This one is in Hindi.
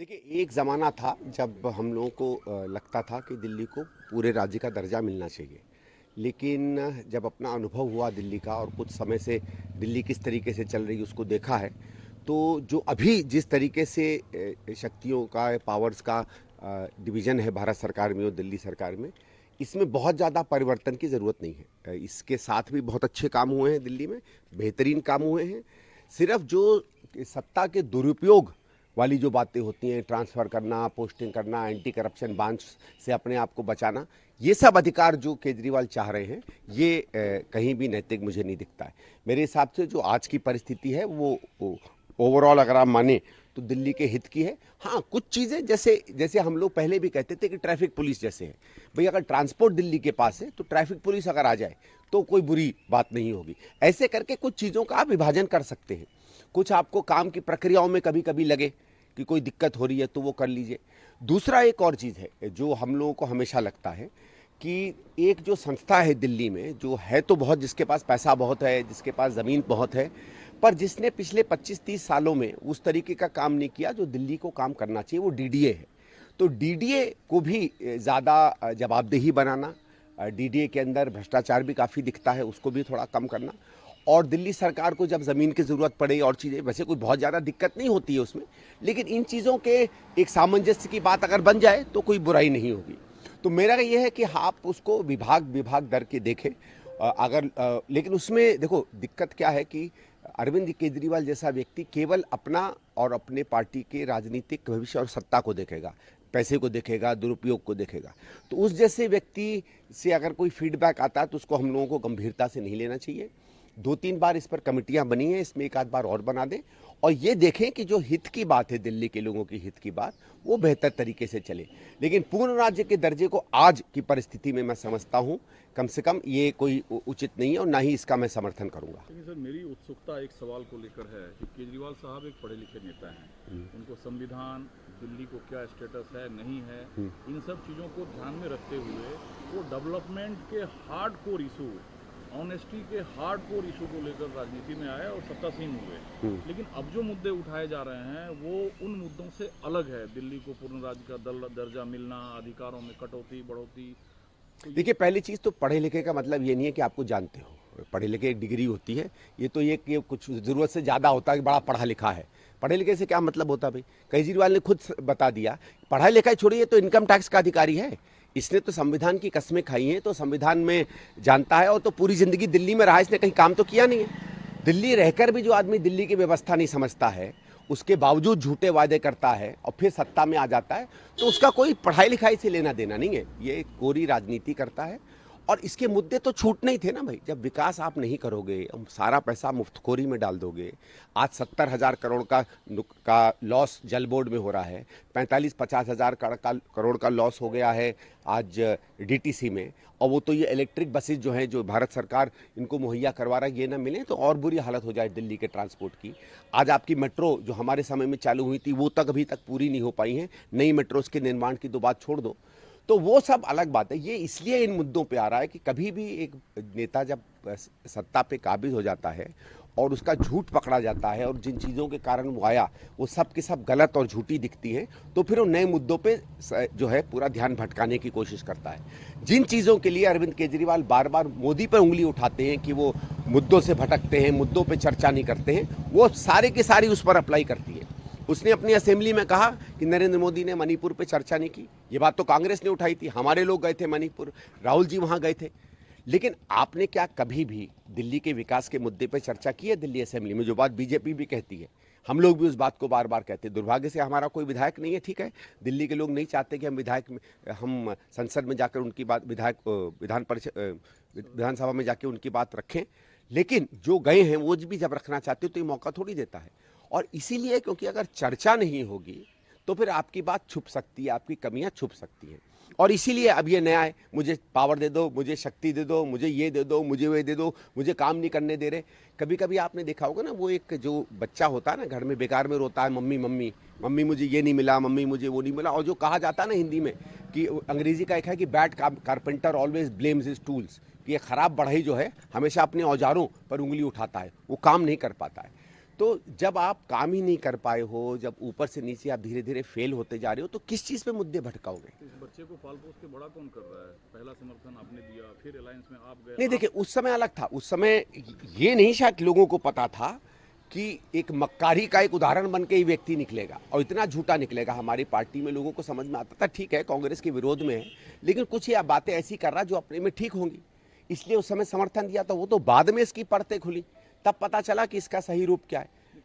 देखिए, एक ज़माना था जब हम लोगों को लगता था कि दिल्ली को पूरे राज्य का दर्जा मिलना चाहिए। लेकिन जब अपना अनुभव हुआ दिल्ली का और कुछ समय से दिल्ली किस तरीके से चल रही है उसको देखा है, तो जो अभी जिस तरीके से शक्तियों का, पावर्स का डिवीज़न है भारत सरकार में और दिल्ली सरकार में, इसमें बहुत ज़्यादा परिवर्तन की ज़रूरत नहीं है। इसके साथ भी बहुत अच्छे काम हुए हैं दिल्ली में, बेहतरीन काम हुए हैं। सिर्फ जो सत्ता के दुरुपयोग वाली जो बातें होती हैं, ट्रांसफ़र करना, पोस्टिंग करना, एंटी करप्शन बांच से अपने आप को बचाना, ये सब अधिकार जो केजरीवाल चाह रहे हैं, ये कहीं भी नैतिक मुझे नहीं दिखता है। मेरे हिसाब से जो आज की परिस्थिति है वो ओवरऑल अगर आप माने तो दिल्ली के हित की है। हाँ, कुछ चीज़ें जैसे जैसे हम लोग पहले भी कहते थे कि ट्रैफिक पुलिस जैसे है, भाई अगर ट्रांसपोर्ट दिल्ली के पास है तो ट्रैफिक पुलिस अगर आ जाए तो कोई बुरी बात नहीं होगी। ऐसे करके कुछ चीज़ों का आप विभाजन कर सकते हैं। कुछ आपको काम की प्रक्रियाओं में कभी कभी लगे कि कोई दिक्कत हो रही है तो वो कर लीजिए। दूसरा एक और चीज़ है जो हम लोगों को हमेशा लगता है कि एक जो संस्था है दिल्ली में, जो है तो बहुत, जिसके पास पैसा बहुत है, जिसके पास ज़मीन बहुत है, पर जिसने पिछले 25-30 सालों में उस तरीके का काम नहीं किया जो दिल्ली को काम करना चाहिए, वो डीडीए है। तो डीडीए को भी ज़्यादा जवाबदेही बनाना, डीडीए के अंदर भ्रष्टाचार भी काफ़ी दिखता है, उसको भी थोड़ा कम करना। और दिल्ली सरकार को जब ज़मीन की ज़रूरत पड़े और चीज़ें, वैसे कोई बहुत ज़्यादा दिक्कत नहीं होती है उसमें, लेकिन इन चीज़ों के एक सामंजस्य की बात अगर बन जाए तो कोई बुराई नहीं होगी। तो मेरा ये है कि आप उसको विभाग विभाग दर के देखें। लेकिन उसमें देखो दिक्कत क्या है कि अरविंद केजरीवाल जैसा व्यक्ति केवल अपना और अपने पार्टी के राजनीतिक भविष्य और सत्ता को देखेगा, पैसे को देखेगा, दुरुपयोग को देखेगा। तो उस जैसे व्यक्ति से अगर कोई फीडबैक आता है तो उसको हम लोगों को गंभीरता से नहीं लेना चाहिए। 2-3 बार इस पर कमेटियां बनी हैं, इसमें एक आध बार और बना दें और ये देखें कि जो हित की बात है, दिल्ली के लोगों की हित की बात, वो बेहतर तरीके से चले। लेकिन पूर्ण राज्य के दर्जे को आज की परिस्थिति में मैं समझता हूं कम से कम ये कोई उचित नहीं है और ना ही इसका मैं समर्थन करूंगा। लेकिन सर, मेरी उत्सुकता एक सवाल को लेकर है कि केजरीवाल साहब एक पढ़े लिखे नेता हैं, उनको संविधान, दिल्ली को क्या स्टेटस है नहीं है, इन सब चीज़ों को ध्यान में रखते हुए वो डेवलपमेंट के हार्ड कोर इशू, ऑनेस्टी के हार्ड कोर इशू को लेकर राजनीति में आए और सत्तासीन हुए। लेकिन अब जो मुद्दे उठाए जा रहे हैं वो उन मुद्दों से अलग है। दिल्ली को पूर्ण राज्य का दर्जा मिलना, अधिकारों में कटौती बढ़ोतरी। देखिए, पहली चीज़ तो पढ़े लिखे का मतलब ये नहीं है कि आपको जानते हो। पढ़े लिखे एक डिग्री होती है, ये तो ये कि कुछ ज़रूरत से ज़्यादा होता है कि बड़ा पढ़ा लिखा है। पढ़े लिखे से क्या मतलब होता है भाई? केजरीवाल ने खुद बता दिया, पढ़ा लिखा छोड़िए तो इनकम टैक्स का अधिकारी है। इसने तो संविधान की कस्में खाई हैं, तो संविधान में जानता है। और तो पूरी ज़िंदगी दिल्ली में रहा, इसने कहीं काम तो किया नहीं है। दिल्ली रहकर भी जो आदमी दिल्ली की व्यवस्था नहीं समझता है, उसके बावजूद झूठे वादे करता है और फिर सत्ता में आ जाता है, तो उसका कोई पढ़ाई लिखाई से लेना देना नहीं है। ये कोरी राजनीति करता है। और इसके मुद्दे तो छूटने ही थे ना भाई। जब विकास आप नहीं करोगे, सारा पैसा मुफ्तखोरी में डाल दोगे। आज 70,000 करोड़ का लॉस जल बोर्ड में हो रहा है, 45-50,000 करोड़ का लॉस हो गया है आज डीटीसी में। और वो तो ये इलेक्ट्रिक बसेज जो हैं, जो भारत सरकार इनको मुहैया करवा रहा है, ये ना मिले तो और बुरी हालत हो जाए दिल्ली के ट्रांसपोर्ट की। आज आपकी मेट्रो जो हमारे समय में चालू हुई थी, वो तक अभी तक पूरी नहीं हो पाई हैं। नई मेट्रोज के निर्माण की तो बात छोड़ दो। तो वो सब अलग बात है। ये इसलिए इन मुद्दों पे आ रहा है कि कभी भी एक नेता जब सत्ता पे काबिज हो जाता है और उसका झूठ पकड़ा जाता है और जिन चीज़ों के कारण वो आया वो सब के सब गलत और झूठी दिखती हैं, तो फिर वो नए मुद्दों पे जो है पूरा ध्यान भटकाने की कोशिश करता है। जिन चीज़ों के लिए अरविंद केजरीवाल बार बार मोदी पर उंगली उठाते हैं कि वो मुद्दों से भटकते हैं, मुद्दों पर चर्चा नहीं करते हैं, वो सारे के सारी उस पर अप्लाई करती है। उसने अपनी असेंबली में कहा कि नरेंद्र मोदी ने मणिपुर पे चर्चा नहीं की। ये बात तो कांग्रेस ने उठाई थी, हमारे लोग गए थे मणिपुर, राहुल जी वहां गए थे। लेकिन आपने क्या कभी भी दिल्ली के विकास के मुद्दे पे चर्चा की है दिल्ली असेंबली में? जो बात बीजेपी भी कहती है, हम लोग भी उस बात को बार बार कहते हैं। दुर्भाग्य से हमारा कोई विधायक नहीं है, ठीक है, दिल्ली के लोग नहीं चाहते कि हम संसद में जाकर उनकी बात, विधानसभा में जाके उनकी बात रखें। लेकिन जो गए हैं वो भी जब रखना चाहते हो तो ये मौका थोड़ी देता है। और इसीलिए, क्योंकि अगर चर्चा नहीं होगी तो फिर आपकी बात छुप सकती है, आपकी कमियां छुप सकती हैं। और इसीलिए अब ये नया है, मुझे पावर दे दो, मुझे शक्ति दे दो, मुझे ये दे दो, मुझे वो दे दो, मुझे काम नहीं करने दे रहे। कभी कभी आपने देखा होगा ना, वो एक जो बच्चा होता है ना घर में, बेकार में रोता है, मम्मी मम्मी मम्मी मुझे ये नहीं मिला, मम्मी मुझे वो नहीं मिला। और जो कहा जाता है ना हिंदी में कि अंग्रेजी का एक है कि bad carpenter always blames his tools, कि ये खराब बढ़ई जो है हमेशा अपने औजारों पर उंगली उठाता है, वो काम नहीं कर पाता है। तो जब आप काम ही नहीं कर पाए हो, जब ऊपर से नीचे आप धीरे धीरे फेल होते जा रहे हो, तो किस चीज़ पे मुद्दे भटकाओगे? तो इस बच्चे को पाल पोस के बड़ा कौन कर रहा है? पहला समर्थन आपने दिया, फिर अलायंस में आप गए। नहीं देखिए, उस समय अलग था। उस समय ये नहीं शायद लोगों को पता था कि एक मक्कारी का एक उदाहरण बन के ही व्यक्ति निकलेगा और इतना झूठा निकलेगा। हमारी पार्टी में लोगों को समझ में आता था ठीक है कांग्रेस के विरोध में है, लेकिन कुछ ये बातें ऐसी कर रहा जो अपने में ठीक होंगी, इसलिए उस समय समर्थन दिया। तो वो तो बाद में इसकी परतें खुली, तब पता चला कि इसका सही रूप क्या है।